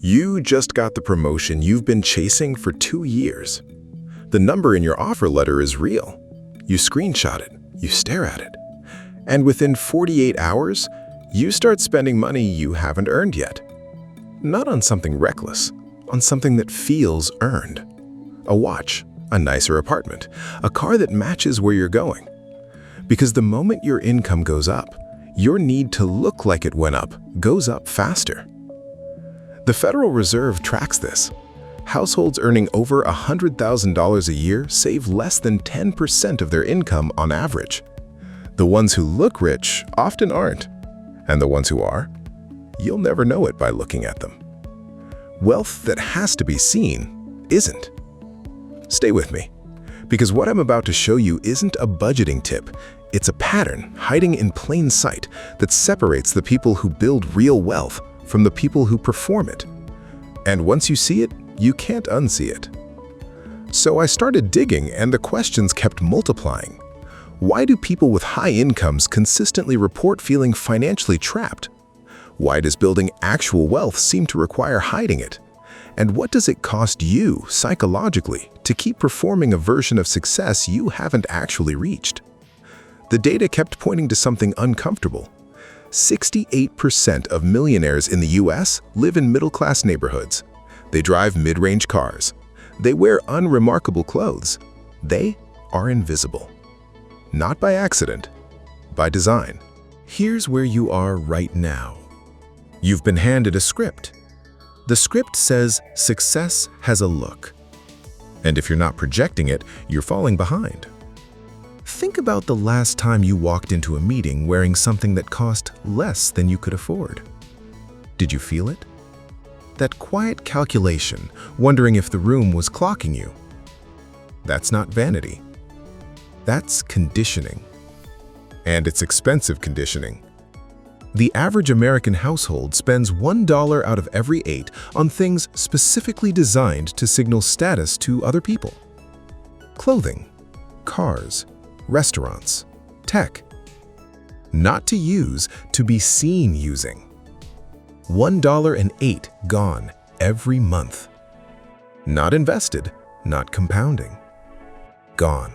You just got the promotion you've been chasing for 2 years. The number in your offer letter is real. You screenshot it, you stare at it, and within 48 hours, you start spending money you haven't earned yet. Not on something reckless, on something that feels earned. A watch, a nicer apartment, a car that matches where you're going. Because the moment your income goes up, your need to look like it went up goes up faster. The Federal Reserve tracks this. Households earning over $100,000 a year save less than 10% of their income on average. The ones who look rich often aren't, and the ones who are, you'll never know it by looking at them. Wealth that has to be seen isn't. Stay with me, because what I'm about to show you isn't a budgeting tip. It's a pattern hiding in plain sight that separates the people who build real wealth from the people who perform it. And once you see it, you can't unsee it. So I started digging, and the questions kept multiplying. Why do people with high incomes consistently report feeling financially trapped? Why does building actual wealth seem to require hiding it? And what does it cost you, psychologically, to keep performing a version of success you haven't actually reached? The data kept pointing to something uncomfortable. 68% of millionaires in the US live in middle-class neighborhoods. They drive mid-range cars. They wear unremarkable clothes. They are invisible. Not by accident, by design. Here's where you are right now. You've been handed a script. The script says success has a look. And if you're not projecting it, you're falling behind. Think about the last time you walked into a meeting wearing something that cost less than you could afford. Did you feel it? That quiet calculation, wondering if the room was clocking you. That's not vanity. That's conditioning. And it's expensive conditioning. The average American household spends $1 out of every 8 on things specifically designed to signal status to other people. Clothing, cars, restaurants, tech. Not to use, to be seen using. $1.08 gone every month. Not invested, not compounding. Gone.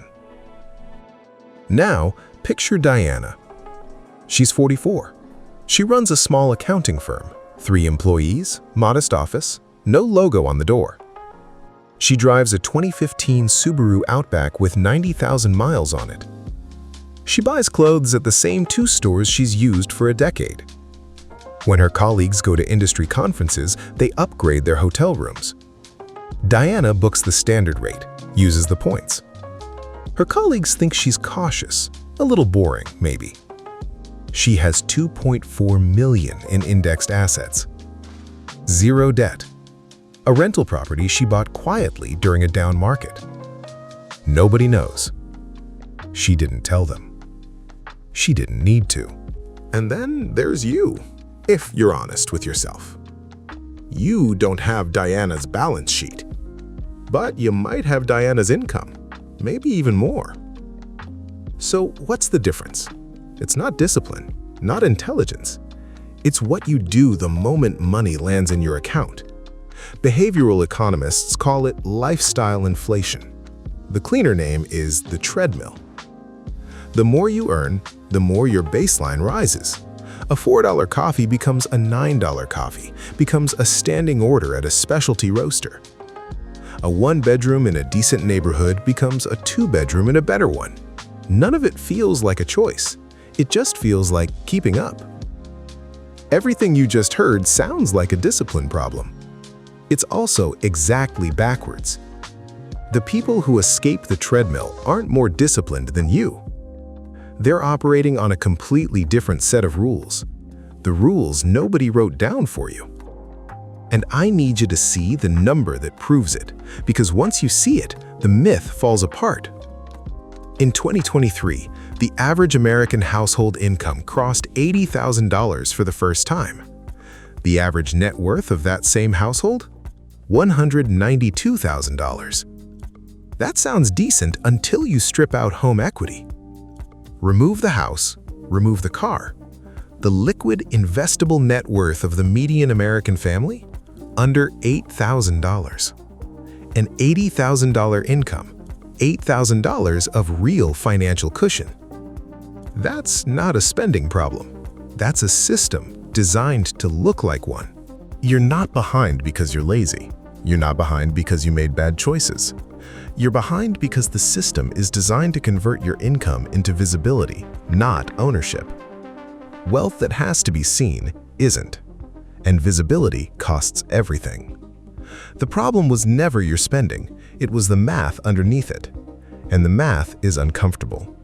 Now, picture Diana. She's 44. She runs a small accounting firm, 3 employees, modest office, no logo on the door. She drives a 2015 Subaru Outback with 90,000 miles on it. She buys clothes at the same 2 stores she's used for a decade. When her colleagues go to industry conferences, they upgrade their hotel rooms. Diana books the standard rate, uses the points. Her colleagues think she's cautious, a little boring, maybe. She has $2.4 million in indexed assets. 0 debt. A rental property she bought quietly during a down market. Nobody knows. She didn't tell them. She didn't need to. And then there's you, if you're honest with yourself. You don't have Diana's balance sheet, but you might have Diana's income, maybe even more. So what's the difference? It's not discipline, not intelligence. It's what you do the moment money lands in your account. Behavioral economists call it lifestyle inflation. The cleaner name is the treadmill. The more you earn, the more your baseline rises. A $4 coffee becomes a $9 coffee, becomes a standing order at a specialty roaster. A 1-bedroom in a decent neighborhood becomes a 2-bedroom in a better one. None of it feels like a choice. It just feels like keeping up. Everything you just heard sounds like a discipline problem. It's also exactly backwards. The people who escape the treadmill aren't more disciplined than you. They're operating on a completely different set of rules. The rules nobody wrote down for you. And I need you to see the number that proves it, because once you see it, the myth falls apart. In 2023, the average American household income crossed $80,000 for the first time. The average net worth of that same household? $192,000. That sounds decent until you strip out home equity. Remove the house, remove the car. The liquid investable net worth of the median American family? under $8,000. An $80,000 income, $8,000 of real financial cushion. That's not a spending problem. That's a system designed to look like one. You're not behind because you're lazy. You're not behind because you made bad choices. You're behind because the system is designed to convert your income into visibility, not ownership. Wealth that has to be seen isn't, and visibility costs everything. The problem was never your spending, it was the math underneath it, and the math is uncomfortable.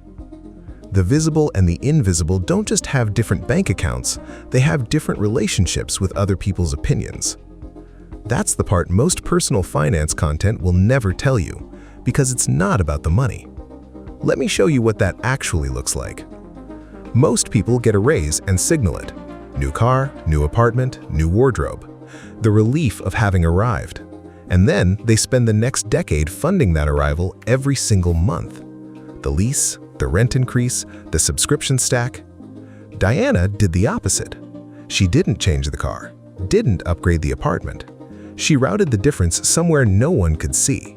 The visible and the invisible don't just have different bank accounts, they have different relationships with other people's opinions. That's the part most personal finance content will never tell you, because it's not about the money. Let me show you what that actually looks like. Most people get a raise and signal it. New car, new apartment, new wardrobe. The relief of having arrived. And then they spend the next decade funding that arrival every single month. The lease, the rent increase, the subscription stack. Diana did the opposite. She didn't change the car, didn't upgrade the apartment. She routed the difference somewhere no one could see.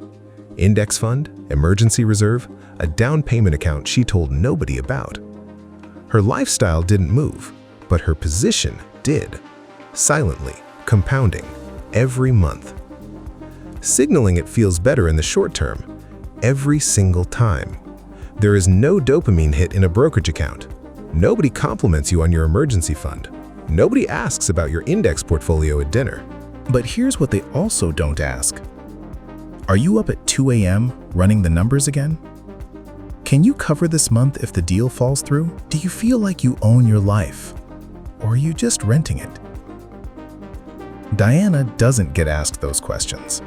Index fund, emergency reserve, a down payment account she told nobody about. Her lifestyle didn't move, but her position did. Silently, compounding, every month. Signaling it feels better in the short term, every single time. There is no dopamine hit in a brokerage account. Nobody compliments you on your emergency fund. Nobody asks about your index portfolio at dinner. But here's what they also don't ask. Are you up at 2 a.m. running the numbers again? Can you cover this month if the deal falls through? Do you feel like you own your life? Or are you just renting it? Diana doesn't get asked those questions.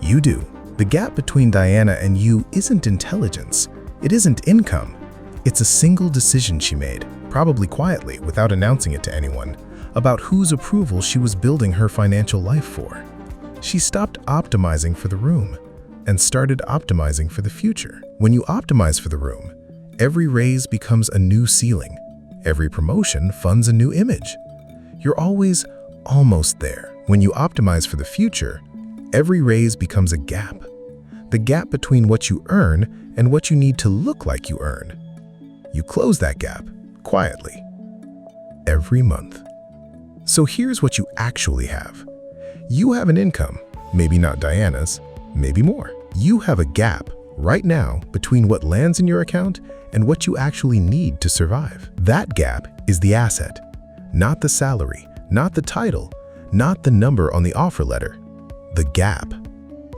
You do. The gap between Diana and you isn't intelligence. It isn't income. It's a single decision she made, probably quietly, without announcing it to anyone, about whose approval she was building her financial life for. She stopped optimizing for the room and started optimizing for the future. When you optimize for the room, every raise becomes a new ceiling. Every promotion funds a new image. You're always almost there. When you optimize for the future, every raise becomes a gap. The gap between what you earn and what you need to look like you earn. You close that gap quietly, every month. So here's what you actually have. You have an income, maybe not Diana's, maybe more. You have a gap right now between what lands in your account and what you actually need to survive. That gap is the asset, not the salary, not the title, not the number on the offer letter. The gap.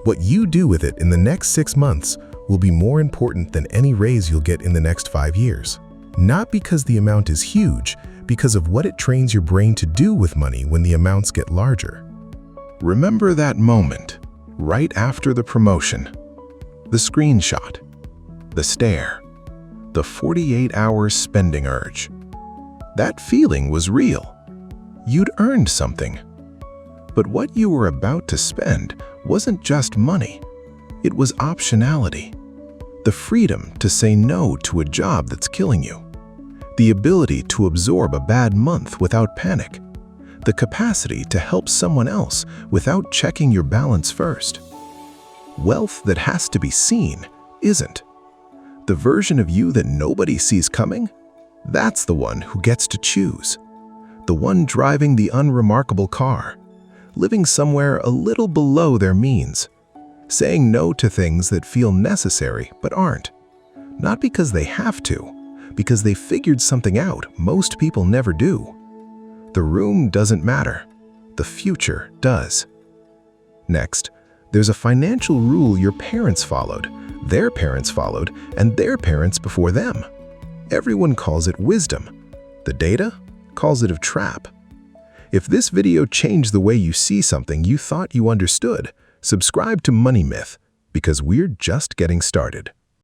What you do with it in the next 6 months will be more important than any raise you'll get in the next 5 years. Not because the amount is huge, because of what it trains your brain to do with money when the amounts get larger. Remember that moment, right after the promotion. The screenshot, the stare, the 48-hour spending urge. That feeling was real. You'd earned something. But what you were about to spend wasn't just money. It was optionality. The freedom to say no to a job that's killing you. The ability to absorb a bad month without panic. The capacity to help someone else without checking your balance first. Wealth that has to be seen isn't. The version of you that nobody sees coming, that's the one who gets to choose. The one driving the unremarkable car, living somewhere a little below their means, saying no to things that feel necessary but aren't. Not because they have to, because they figured something out most people never do. The room doesn't matter. The future does. Next, there's a financial rule your parents followed, their parents followed, and their parents before them. Everyone calls it wisdom. The data calls it a trap. If this video changed the way you see something you thought you understood, subscribe to Money Myth, because we're just getting started.